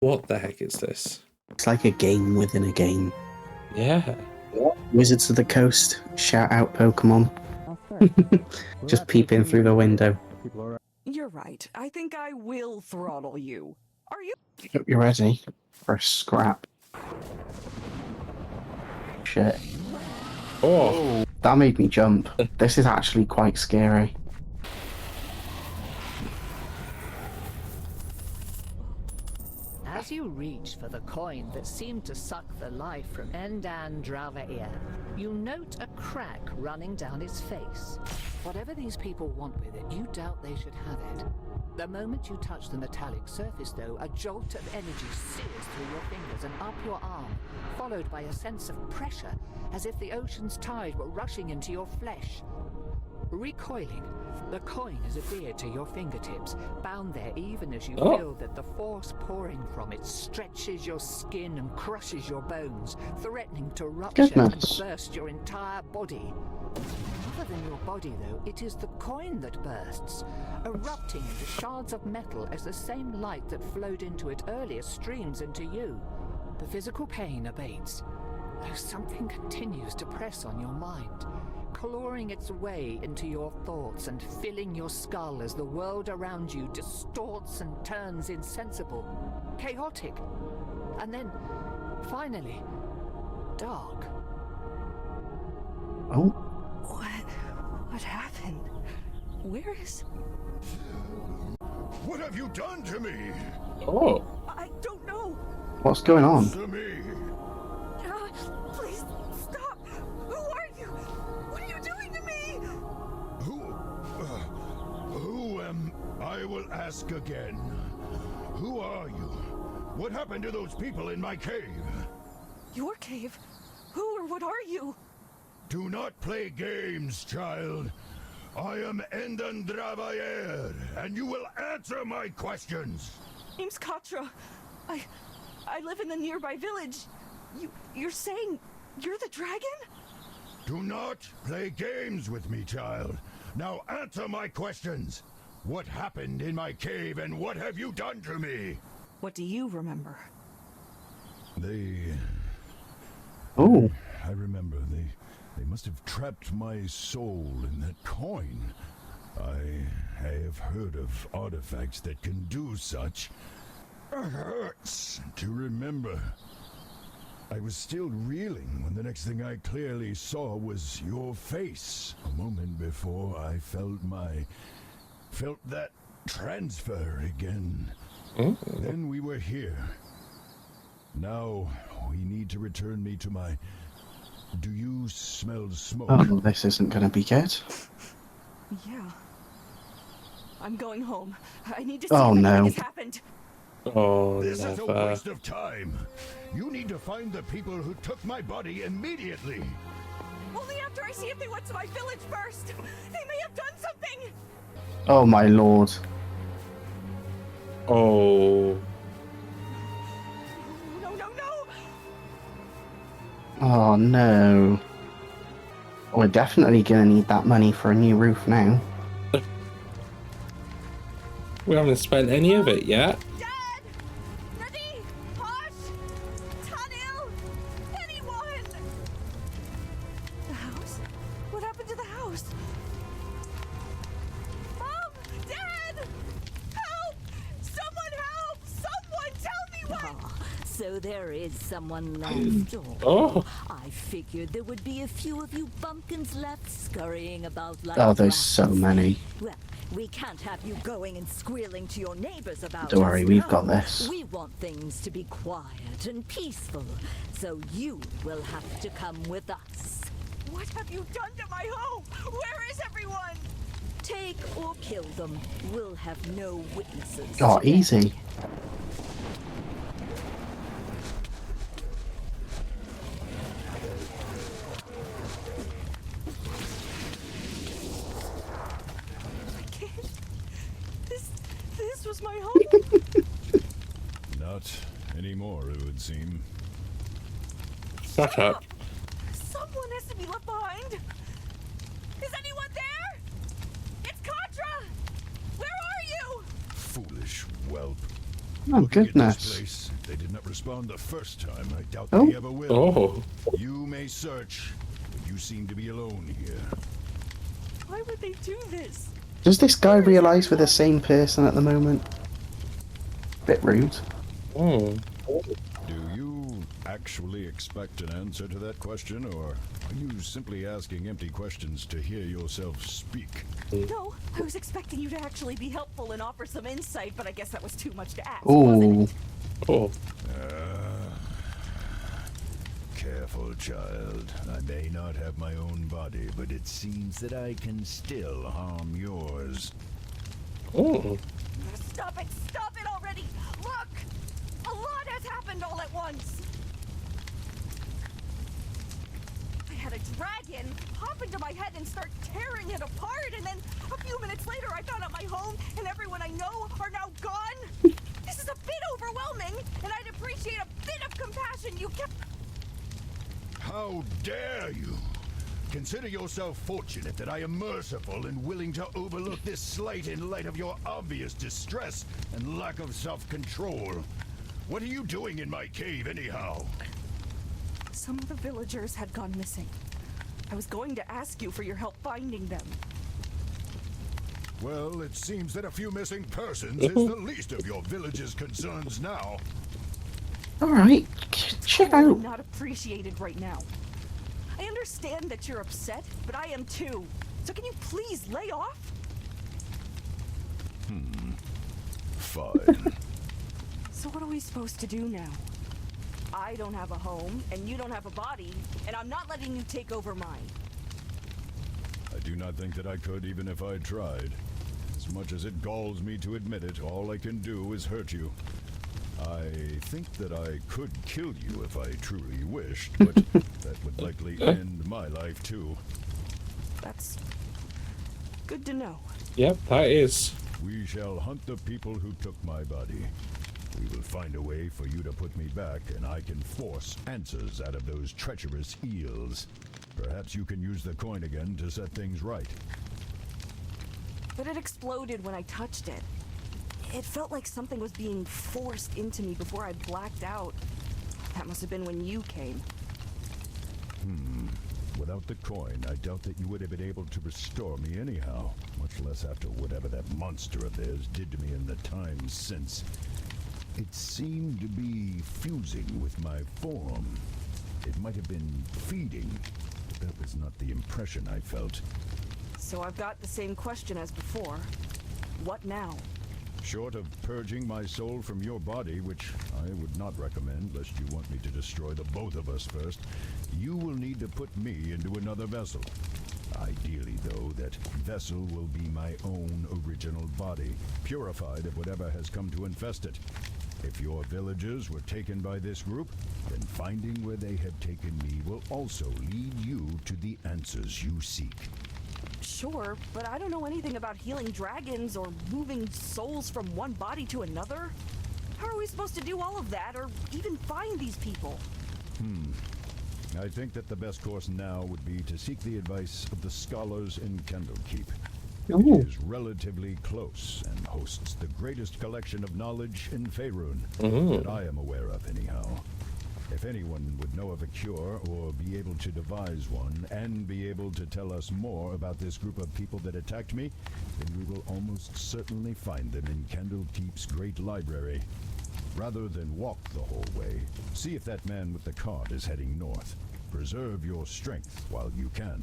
What the heck is this? It's like a game within a game. Yeah. Wizards of the Coast, shout out Pokemon. Just peep in through the window. You're right. I think I will throttle you. Are you? Hope you're ready for a scrap. Shit. Oh. That made me jump. This is actually quite scary. As you reach for the coin that seemed to suck the life from Endan Dravair, you note a crack running down his face. Whatever these people want with it, you doubt they should have it. The moment you touch the metallic surface, though, a jolt of energy sears through your fingers and up your arm, followed by a sense of pressure, as if the ocean's tide were rushing into your flesh. Recoiling, the coin is adhered to your fingertips, bound there even as you feel that the force pouring from it stretches your skin and crushes your bones, threatening to rupture and burst your entire body. Other than your body, though, it is the coin that bursts, erupting into shards of metal as the same light that flowed into it earlier streams into you. The physical pain abates, though something continues to press on your mind, clawing its way into your thoughts and filling your skull as the world around you distorts and turns insensible, chaotic, and then, finally, dark. Oh. What happened? Where is... What have you done to me? Oh. I don't know. What's going on? To me. Please, stop. Who are you? What are you doing to me? Who am... I will ask again. Who are you? What happened to those people in my cave? Your cave? Who or what are you? Do not play games, child. I am Endan Dravair, and you will answer my questions. Name's Katra. I live in the nearby village. You're saying you're the dragon? Do not play games with me, child. Now answer my questions. What happened in my cave, and what have you done to me? What do you remember? Oh. I remember they must have trapped my soul in that coin. I have heard of artifacts that can do such. It hurts to remember. I was still reeling when the next thing I clearly saw was your face. A moment before I felt that transfer again. Then we were here. Now we need to return me to my... Do you smell smoke? Oh, this isn't going to be good. Yeah. I'm going home. I need to see if anything has happened. Oh, this is a waste of time. You need to find the people who took my body immediately. Only after I see if they went to my village first. They may have done something. Oh my lord. Oh. No. Oh no. We're definitely gonna need that money for a new roof now. We haven't spent any of it yet. Dad! Nadi! Posh! Tanil! Anyone! The house? What happened to the house? Mom! Dad! Help! Someone help! Someone tell me what! So there is someone left. Oh. I figured there would be a few of you bumpkins left scurrying about like Oh, there's rats. so many. Well, we can't have you going and squealing to your neighbors about Don't us, worry, we've no. got this. We want things to be quiet and peaceful, so you will have to come with us. What have you done to my home? Where is everyone? Take or kill them. We'll have no witnesses. Oh, today. easy. This was my home. Not anymore, it would seem. Shut up. Someone has to be left behind. Is anyone there? It's Katra. Where are you? Foolish whelp. Oh Looking at this goodness. place, respond the first time, I doubt Oh. they ever will. Oh. You may search, but you seem to be alone here. Why would they do this? Does this guy realise we're the same person at the moment? Bit rude. Oh. Do you actually expect an answer to that question, or are you simply asking empty questions to hear yourself speak? No, I was expecting you to actually be helpful and offer some insight, but I guess that was too much to ask, wasn't Ooh. it? Oh. Careful, child. I may not have my own body, but it seems that I can still harm yours. Oh. Stop it already! Look! A lot has happened all at once! I had a dragon hop into my head and start tearing it apart, and then a few minutes later I found out my home and everyone I know are now gone! This is a bit overwhelming, and I'd appreciate a bit of compassion you can— How dare you! Consider yourself fortunate that I am merciful and willing to overlook this slight in light of your obvious distress and lack of self-control. What are you doing in my cave, anyhow? Some of the villagers had gone missing. I was going to ask you for your help finding them. Well, it seems that a few missing persons is the least of your village's concerns now. Alright, check I'm out. not appreciated right now. I understand that you're upset, but I am too. So can you please lay off? Fine. So what are we supposed to do now? I don't have a home, and you don't have a body, and I'm not letting you take over mine. I do not think that I could even if I tried. As much as it galls me to admit it, all I can do is hurt you. I think that I could kill you if I truly wished, but that would likely end my life too. That's good to know. Yep, that is. We shall hunt the people who took my body. We will find a way for you to put me back, and I can force answers out of those treacherous eels. Perhaps you can use the coin again to set things right. But it exploded when I touched it. It felt like something was being forced into me before I blacked out. That must have been when you came. Without the coin, I doubt that you would have been able to restore me anyhow, much less after whatever that monster of theirs did to me in the time since. It seemed to be fusing with my form. It might have been feeding, but that was not the impression I felt. So I've got the same question as before. What now? Short of purging my soul from your body, which I would not recommend lest you want me to destroy the both of us first, you will need to put me into another vessel. Ideally, though, that vessel will be my own original body, purified of whatever has come to infest it. If your villagers were taken by this group, then finding where they have taken me will also lead you to the answers you seek. Sure, but I don't know anything about healing dragons or moving souls from one body to another. How are we supposed to do all of that, or even find these people? I think that the best course now would be to seek the advice of the scholars in Candlekeep. Ooh. It is relatively close and hosts the greatest collection of knowledge in Faerun that I am aware of anyhow. If anyone would know of a cure or be able to devise one and be able to tell us more about this group of people that attacked me, then we will almost certainly find them in Candlekeep's great library. Rather than walk the whole way, see if that man with the cart is heading north. Preserve your strength while you can.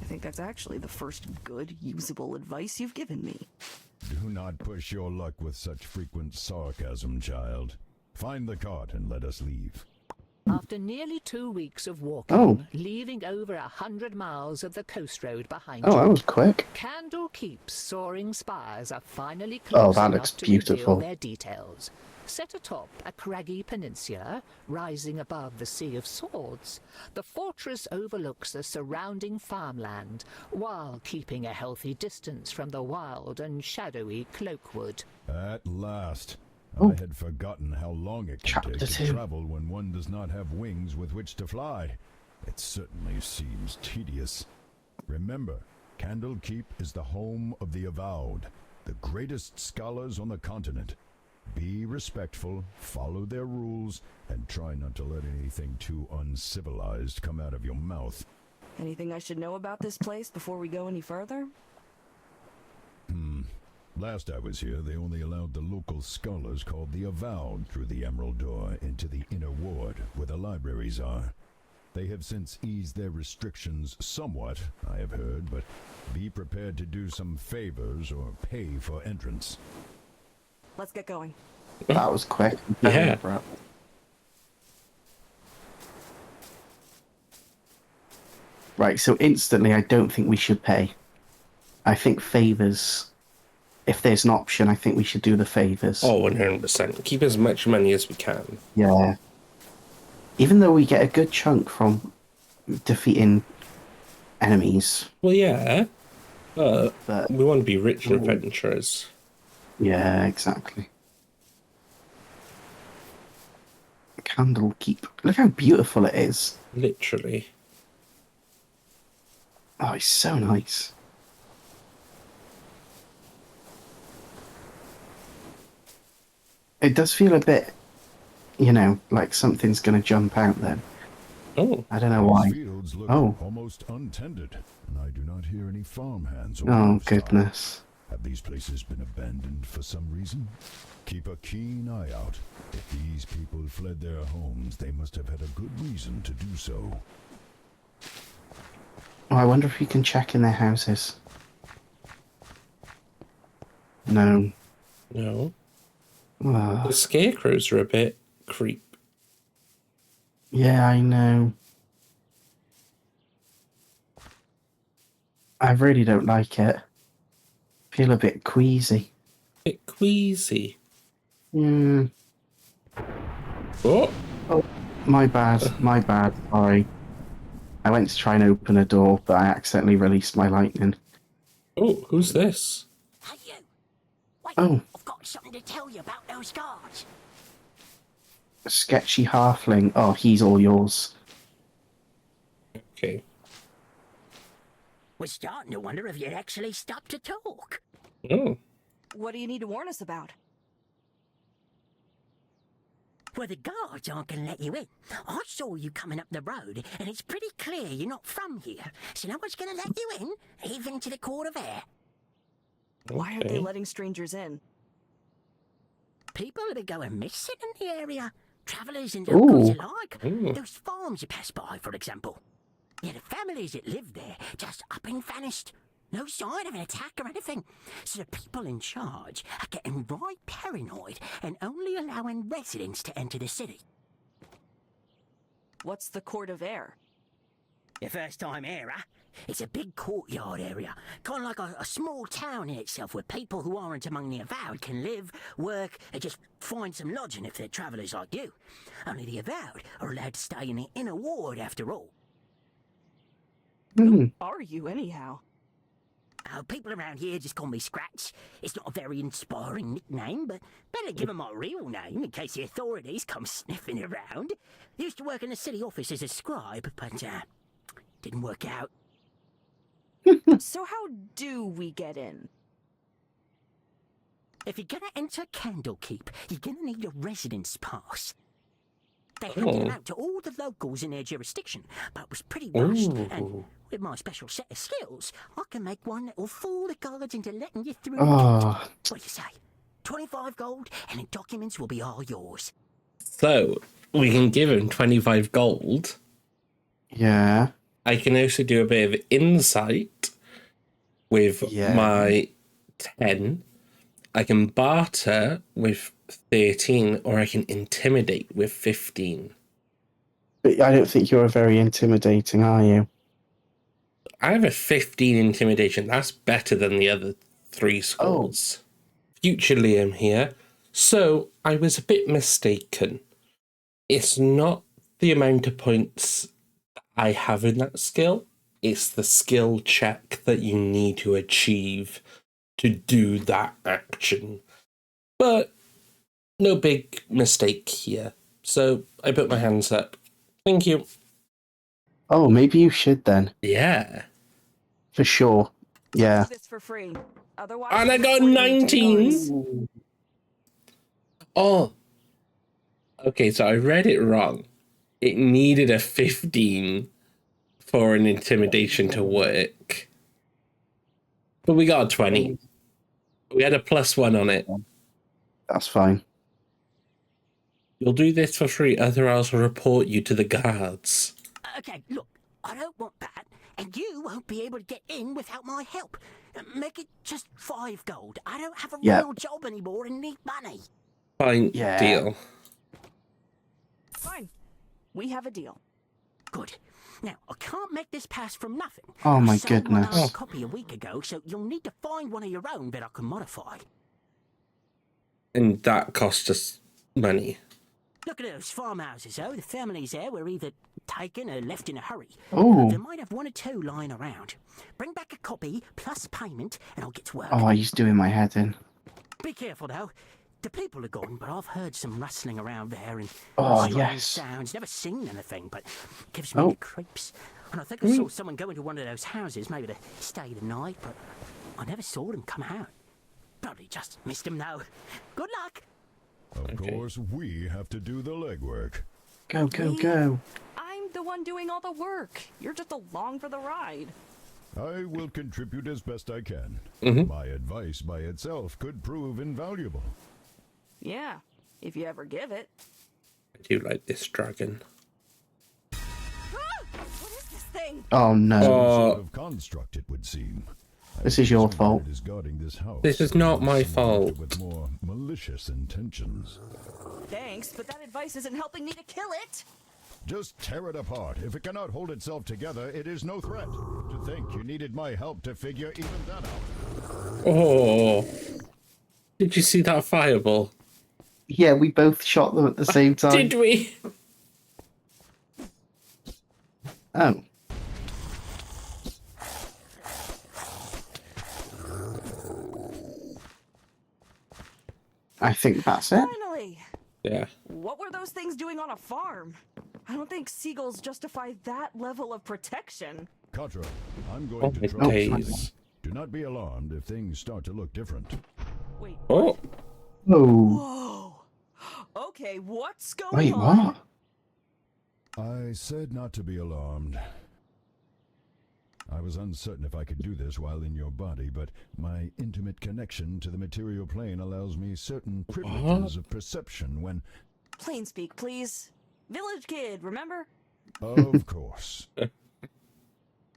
I think that's actually the first good, usable advice you've given me. Do not push your luck with such frequent sarcasm, child. Find the cart and let us leave. After nearly 2 weeks of walking, Oh. leaving over 100 miles of the coast road behind Oh, that you, was quick. Candlekeep's soaring spires are finally Oh, close that enough looks to beautiful. reveal their details. Set atop a craggy peninsula, rising above the Sea of Swords, the fortress overlooks the surrounding farmland, while keeping a healthy distance from the wild and shadowy Cloakwood. At last. Oh. I had forgotten how long it can Chapter take to 2. travel when one does not have wings with which to fly. It certainly seems tedious. Remember, Candlekeep is the home of the Avowed, the greatest scholars on the continent. Be respectful, follow their rules, and try not to let anything too uncivilized come out of your mouth. Anything I should know about this place before we go any further? Last I was here, they only allowed the local scholars called the Avowed through the Emerald Door into the inner ward, where the libraries are. They have since eased their restrictions somewhat, I have heard, but be prepared to do some favors or pay for entrance. Let's get going. That was quick. Yeah. Abrupt. Right, so instantly I don't think we should pay. I think favours, if there's an option, I think we should do the favours. Oh, 100%. Keep as much money as we can. Yeah. Even though we get a good chunk from defeating enemies. Well, yeah. But We want to be rich adventurers. yeah, exactly. Candle keep. Look how beautiful it is. Literally. Oh, it's so nice. It does feel a bit, you know, like something's going to jump out then. Oh. I don't know why. These fields look Oh. almost untended, and I do not hear any farmhands or Oh, livestock. goodness. Have these places been abandoned for some reason? Keep a keen eye out. If these people fled their homes, they must have had a good reason to do so. Oh, I wonder if you can check in their houses. No. No. Ah, The scarecrows are a bit creep. yeah, I know. I really don't like it. Feel a bit queasy. Bit queasy. Hmm. Oh. My bad. My bad. Sorry. I went to try and open a door, but I accidentally released my lightning. Oh, who's this? Hey, you! Wait, Oh. I've got something to tell you about those guards. A sketchy halfling. Oh, he's all yours. Okay. We're starting to wonder if you'd actually stop to talk. Oh. What do you need to warn us about? Well, the guards aren't going to let you in. I saw you coming up the road, and it's pretty clear you're not from here. So no one's going to let you in, even to the Court of Air. Why aren't they Okay. letting strangers in? People have been going missing in the area. Travellers and locals alike. Ooh. Those farms you pass by, for example. Yeah, the families that live there just up and vanished. No sign of an attack or anything. So the people in charge are getting right paranoid and only allowing residents to enter the city. What's the Court of Air? The first time era, it's a big courtyard area, kind of like a small town in itself where people who aren't among the Avowed can live, work, and just find some lodging if they're travellers like you. Only the Avowed are allowed to stay in the inner ward after all. Hmm. Are you, anyhow? Oh, people around here just call me Scratch. It's not a very inspiring nickname, but better give 'em my real name in case the authorities come sniffing around. Used to work in the city office as a scribe, but didn't work out. So how do we get in? If you're gonna enter Candlekeep, you're gonna need a residence pass. They handed them out to all the locals in their jurisdiction, but it was pretty rushed, and Ooh. with my special set of skills, I can make one that will fool the guards into letting you through. Oh. What do you say? 25 gold, and the documents will be all yours. So, we can give him 25 gold. Yeah. I can also do a bit of insight with Yeah. my 10. I can barter with 13, or I can intimidate with 15. But I don't think you're very intimidating, are you? I have a 15 intimidation. That's better than the other 3 scores. Future Liam here. So, I was a bit mistaken. It's not the amount of points I have in that skill. It's the skill check that you need to achieve to do that action. But no big mistake here. So I put my hands up. Thank you. Oh, maybe you should then. Yeah. For sure. Yeah. Do this for free. Otherwise, And I we're got reporting you to 19. police. Oh, okay, so I read it wrong. It needed a 15 for an intimidation to work. But we got a 20. We had a +1 on it. That's fine. You'll do this for free, otherwise I'll report you to the guards. Okay, look, I don't want that, and you won't be able to get in without my help. Make it just 5 gold. I don't have a real job anymore and need money. Fine, Yeah. deal. Fine. We have a deal. Good. Now, I can't make this pass from nothing. Oh my I sold one goodness. old copy a week ago, so you'll need to find one of your own that I can modify. And that cost us money. Look at those farmhouses, though. The families there were either taken or left in a hurry. Oh. They might have 1 or 2 lying around. Bring back a copy plus payment, and I'll get to work. Oh, he's doing my head in. Be careful, though. The people are gone, but I've heard some rustling around there and Oh, strange yes. sounds. Never seen anything, but gives me the creeps. And I think I saw someone go into one of those houses, maybe to stay the night, but I never saw them come out. Probably just missed them, though. Good luck. Of course, we have to do the legwork. Go, go, go. I'm the one doing all the work. You're just along for the ride. I will contribute as best I can. My advice by itself could prove invaluable. Yeah, if you ever give it. I do like this dragon. Ah! What is this thing? Oh, no. Oh, Sort of construct, it would seem. This is your fault. Someone is guarding this house. This is not my Someone fault. With more malicious intentions. Thanks, but that advice isn't helping me to kill it. Just tear it apart. If it cannot hold itself together, it is no threat. To think you needed my help to figure even that out. oh. Did you see that fireball? Yeah, we both shot them at the same time. Did we? Oh. I think that's it. Finally! Yeah. What were those things doing on a farm? I don't think seagulls justify that level of protection. Katra, I'm Oh going to my try something. days. Do not be alarmed if things start to look different. Wait. Oh. Oh. Whoa. Okay, what's going Wait, on? what? I said not to be alarmed. I was uncertain if I could do this while in your body, but my intimate connection to the material plane allows me certain privileges of perception when... Plain speak, please. Village kid, remember? Of course.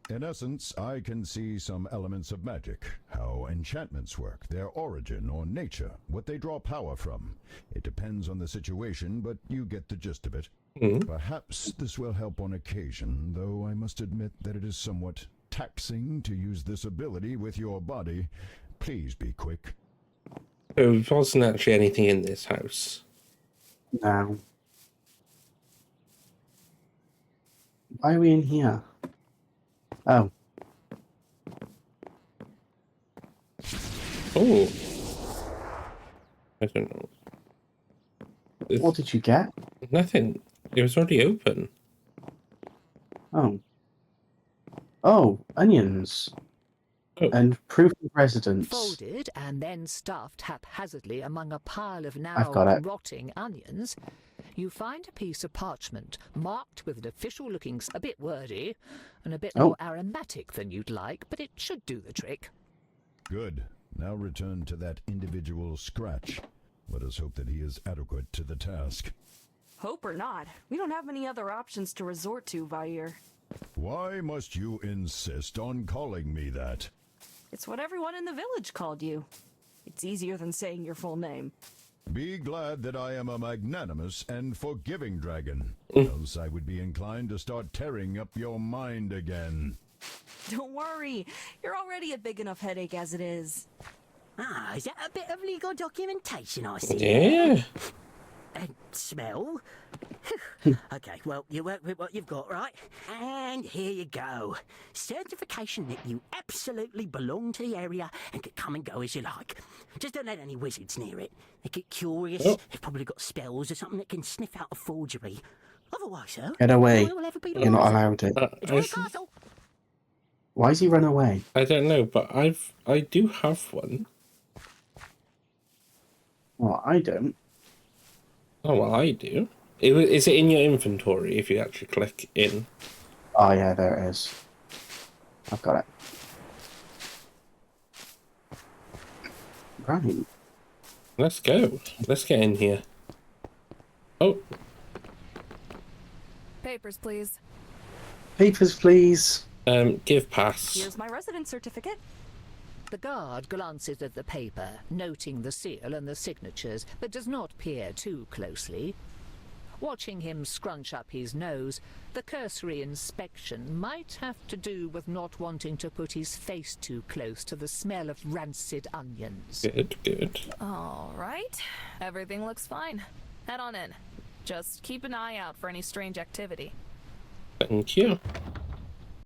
In essence, I can see some elements of magic, how enchantments work, their origin or nature, what they draw power from. It depends on the situation, but you get the gist of it. Perhaps this will help on occasion, though I must admit that it is somewhat taxing to use this ability with your body. Please be quick. There wasn't actually anything in this house. No. Why are we in here? Oh. Oh. I don't know. It's What did you get? nothing. It was already open. Oh. Oh, onions. Oh. And proof of residence. Folded and then stuffed haphazardly among a pile of now I've got it. rotting onions, you find a piece of parchment marked with an official-looking, a bit wordy, and a bit Oh. more aromatic than you'd like, but it should do the trick. Good. Now return to that individual Scratch. Let us hope that he is adequate to the task. Hope or not, we don't have many other options to resort to, Vair. Why must you insist on calling me that? It's what everyone in the village called you. It's easier than saying your full name. Be glad that I am a magnanimous and forgiving dragon, else I would be inclined to start tearing up your mind again. Don't worry, you're already a big enough headache as it is. Ah, is that a bit of legal documentation I see? Yeah. And smell? Okay, well, you work with what you've got, right? And here you go. Certification that you absolutely belong to the area and can come and go as you like. Just don't let any wizards near it. They get curious. Oh. They've probably got spells or something that can sniff out a forgery. Otherwise, though, Get away. no one will ever be the You're not wiser. allowed it. Enjoy I, the castle. Why's he run away? I don't know, but I do have one. Well, I don't. Oh, well, I do. Is it in your inventory if you actually click in? Oh yeah, there it is. I've got it. Right. Let's go. Let's get in here. Oh, Papers, please. Papers, please. give pass. Here's my residence certificate. The guard glances at the paper, noting the seal and the signatures, but does not peer too closely. Watching him scrunch up his nose, the cursory inspection might have to do with not wanting to put his face too close to the smell of rancid onions. Good, good. All right. Everything looks fine. Head on in. Just keep an eye out for any strange activity. Thank you.